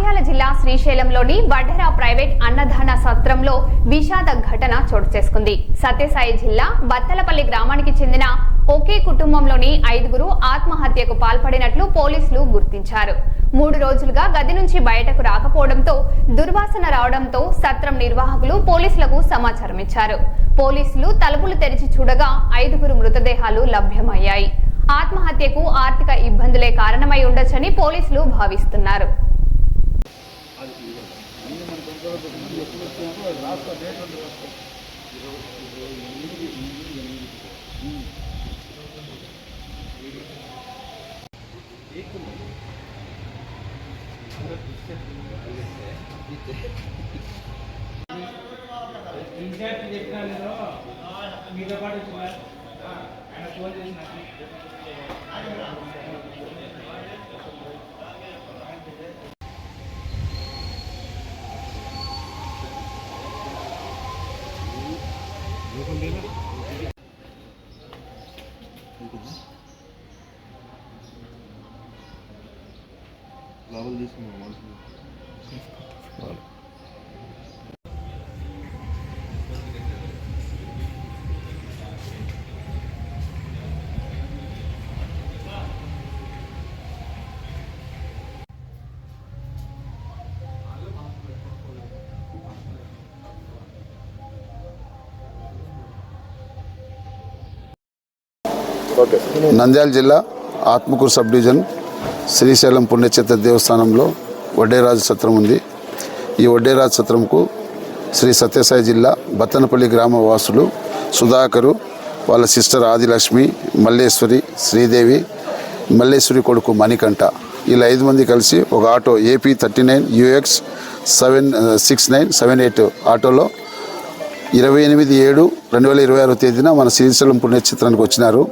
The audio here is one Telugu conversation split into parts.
నంద్యాల జిల్లా శ్రీశైలంలోని వడ్డెర ప్రైవేట్ అన్నదాన సత్రంలో విషాద ఘటన చోటు చేసుకుంది. సత్యసాయి జిల్లా బత్తలపల్లి గ్రామానికి చెందిన ఒకే కుటుంబంలోని 5గురు ఆత్మహత్యకు పాల్పడినట్లు పోలీసులు గుర్తించారు. 3 రోజులుగా గది నుంచి బయటకు రాకపోవడంతో దుర్వాసన రావడంతో సత్రం నిర్వాహకులు పోలీసులకు సమాచారం ఇచ్చారు. పోలీసులు తలుపులు తెరిచి చూడగా 5గురు మృతదేహాలు లభ్యమయ్యాయి. ఆత్మహత్యకు ఆర్థిక ఇబ్బందులే కారణమై ఉండొచ్చని పోలీసులు భావిస్తున్నారు. లాభాలు తీసుకున్నాం. నంద్యాల జిల్లా ఆత్మకూరు సబ్ డివిజన్ శ్రీశైలం పుణ్యక్షేత్ర దేవస్థానంలో వడ్డేరాజు సత్రం ఉంది. ఈ వడ్డేరాజు సత్రంకు శ్రీ సత్యసాయి జిల్లా బత్తనపల్లి గ్రామ వాసులు సుధాకరు, వాళ్ళ సిస్టర్ ఆదిలక్ష్మి, మల్లేశ్వరి, శ్రీదేవి, మల్లేశ్వరి కొడుకు మణికంఠ, వీళ్ళ 5 మంది కలిసి ఒక ఆటో AP 39 UX 76978 ఆటోలో 28/7/2026 తేదీన మన శ్రీశైలం పుణ్యక్షేత్రానికి వచ్చినారు.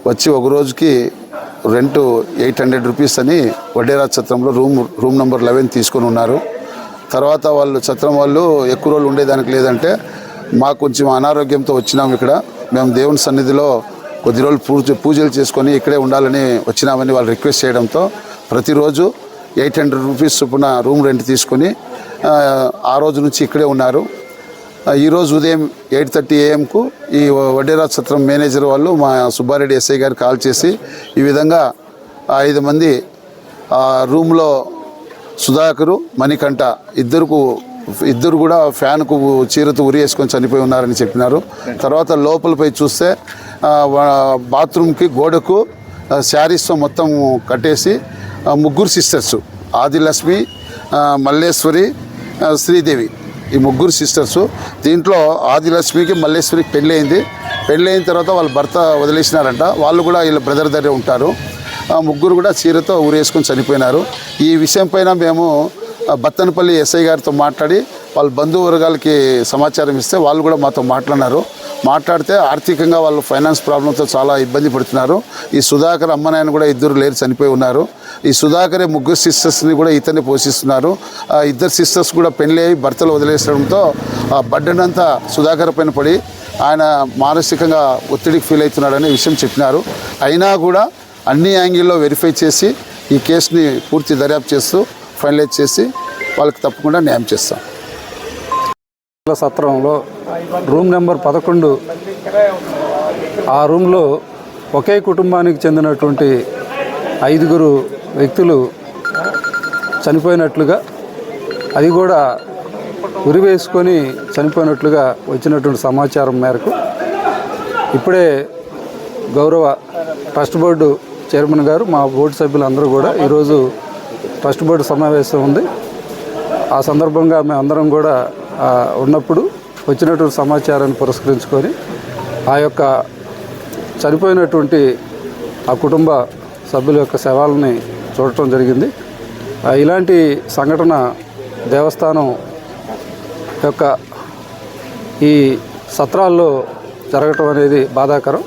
వచ్చి ఒక రోజుకి రెంట్ 800 రూపీస్ అని వడ్డేరాజు సత్రంలో రూమ్ నెంబర్ 11 తీసుకొని ఉన్నారు. తర్వాత వాళ్ళు సత్రం వాళ్ళు ఎక్కువ రోజులు ఉండేదానికి లేదంటే మాకు కొంచెం అనారోగ్యంతో వచ్చినాము, ఇక్కడ మేము దేవుని సన్నిధిలో కొద్ది రోజులు పూజలు చేసుకొని ఇక్కడే ఉండాలని వచ్చినామని వాళ్ళు రిక్వెస్ట్ చేయడంతో ప్రతిరోజు 800 రూపీస్ చొప్పున రూమ్ రెంట్ తీసుకొని ఆ రోజు నుంచి ఇక్కడే ఉన్నారు. ఈరోజు ఉదయం 8:30 AM ఈ వడ్డేరాజు సత్రం మేనేజర్ వాళ్ళు మా సుబ్బారెడ్డి SI గారికి కాల్ చేసి ఈ విధంగా 5 మంది రూమ్లో సుధాకరు, మణికంఠ ఇద్దరు కూడా ఫ్యాన్కు చీరతో ఉరి వేసుకొని చనిపోయి ఉన్నారని చెప్పినారు. తర్వాత లోపలపై చూస్తే బాత్రూమ్కి గోడకు శారీస్తో మొత్తం కట్టేసి 3 సిస్టర్స్ ఆదిలక్ష్మి, మల్లేశ్వరి, శ్రీదేవి, ఈ 3 సిస్టర్సు. దీంట్లో ఆదిలక్ష్మికి మల్లేశ్వరికి పెళ్ళైన తర్వాత వాళ్ళ భర్త వదిలేసినారంట. వాళ్ళు కూడా వీళ్ళ బ్రదర్ దగ్గరే ఉంటారు. 3 కూడా చీరతో ఊరేసుకొని చనిపోయినారు. ఈ విషయం పైన మేము బత్తనపల్లి SI గారితో మాట్లాడి వాళ్ళ బంధువర్గాలకి సమాచారం ఇస్తే వాళ్ళు కూడా మాతో మాట్లాడితే ఆర్థికంగా వాళ్ళు ఫైనాన్స్ ప్రాబ్లంతో చాలా ఇబ్బంది పడుతున్నారు. ఈ సుధాకర్ అమ్మనాయన కూడా 2 లేరు చనిపోయి ఉన్నారు. ఈ సుధాకరే 3 సిస్టర్స్ని కూడా ఇతన్ని పోషిస్తున్నారు. 2 సిస్టర్స్ కూడా పెళ్ళి అయ్యి భర్తలు వదిలేసడంతో ఆ బడ్డన్ అంతా సుధాకర్ పైన పడి ఆయన మానసికంగా ఒత్తిడికి ఫీల్ అవుతున్నాడనే విషయం చెప్పినారు. అయినా కూడా అన్ని యాంగిల్లో వెరిఫై చేసి ఈ కేసుని పూర్తి దర్యాప్తు చేస్తూ ఫైనలైజ్ చేసి వాళ్ళకి తప్పకుండా న్యాయం చేస్తాం. సత్రంలో రూమ్ నెంబర్ 11 ఆ రూమ్లో ఒకే కుటుంబానికి చెందినటువంటి 5గురు వ్యక్తులు చనిపోయినట్లుగా, అది కూడా ఉరి వేసుకొని చనిపోయినట్లుగా వచ్చినటువంటి సమాచారం మేరకు ఇప్పుడే గౌరవ ట్రస్ట్ బోర్డు చైర్మన్ గారు, మా బోర్డు సభ్యులందరూ కూడా ఈరోజు ట్రస్ట్ బోర్డు సమావేశం ఉంది. ఆ సందర్భంగా మేమందరం కూడా ఉన్నప్పుడు వచ్చినటువంటి సమాచారాన్ని పురస్కరించుకొని ఆ యొక్క చనిపోయినటువంటి ఆ కుటుంబ సభ్యుల యొక్క శవాలని చూడటం జరిగింది. ఇలాంటి సంఘటన దేవస్థానం యొక్క ఈ సత్రాల్లో జరగటం అనేది బాధాకరం.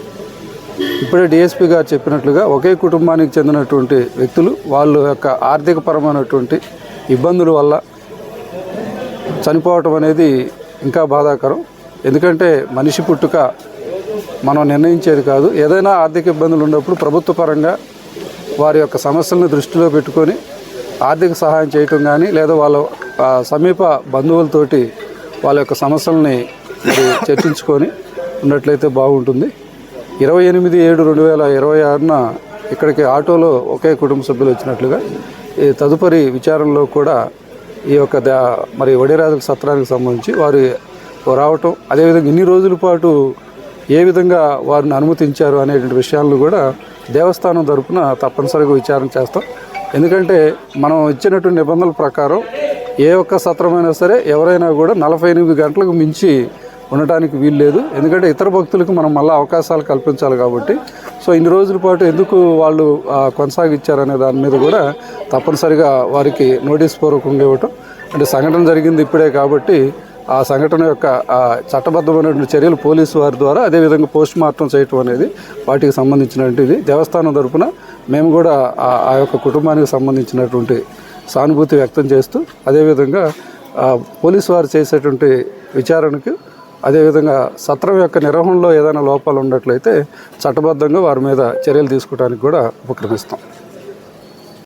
ఇప్పుడే DSP గారు చెప్పినట్లుగా ఒకే కుటుంబానికి చెందినటువంటి వ్యక్తులు వాళ్ళ యొక్క ఆర్థికపరమైనటువంటి ఇబ్బందుల వల్ల చనిపోవటం అనేది ఇంకా బాధాకరం. ఎందుకంటే మనిషి పుట్టుక మనం నిర్ణయించేది కాదు. ఏదైనా ఆర్థిక ఇబ్బందులు ఉన్నప్పుడు ప్రభుత్వ పరంగా వారి యొక్క సమస్యలను దృష్టిలో పెట్టుకొని ఆర్థిక సహాయం చేయటం కానీ లేదా వాళ్ళ సమీప బంధువులతోటి వాళ్ళ యొక్క సమస్యల్ని మరి చర్చించుకొని ఉన్నట్లయితే బాగుంటుంది. 28/7/2026న ఇక్కడికి ఆటోలో ఒకే కుటుంబ సభ్యులు వచ్చినట్లుగా ఈ తదుపరి విచారణలో కూడా ఈ యొక్క మరి వడిరాజుల సత్రానికి సంబంధించి వారు రావటం, అదేవిధంగా ఇన్ని రోజుల పాటు ఏ విధంగా వారిని అనుమతించారు అనేటువంటి విషయాలను కూడా దేవస్థానం తరపున తప్పనిసరిగా విచారణ చేస్తాం. ఎందుకంటే మనం ఇచ్చినటువంటి నిబంధనల ప్రకారం ఏ ఒక్క సత్రమైనా సరే ఎవరైనా కూడా 48 గంటలకు మించి ఉండటానికి వీలు లేదు. ఎందుకంటే ఇతర భక్తులకు మనం మళ్ళీ అవకాశాలు కల్పించాలి కాబట్టి. సో ఇన్ని రోజుల పాటు ఎందుకు వాళ్ళు కొనసాగించారనే దాని మీద కూడా తప్పనిసరిగా వారికి నోటీస్ పూర్వకంగా ఇవ్వటం, అంటే సంఘటన జరిగింది ఇప్పుడే కాబట్టి ఆ సంఘటన యొక్క చట్టబద్ధమైనటువంటి చర్యలు పోలీసు వారి ద్వారా అదేవిధంగా పోస్ట్ మార్టం చేయటం అనేది వాటికి సంబంధించినటువంటిది. దేవస్థానం తరఫున మేము కూడా ఆ యొక్క కుటుంబానికి సంబంధించినటువంటి సానుభూతి వ్యక్తం చేస్తూ అదేవిధంగా పోలీసు వారు చేసేటువంటి విచారణకు అదేవిధంగా సత్రం యొక్క నిర్వహణలో ఏదైనా లోపాలు ఉన్నట్లయితే చట్టబద్ధంగా వారి మీద చర్యలు తీసుకోవడానికి కూడా ఉపక్రమిస్తాం.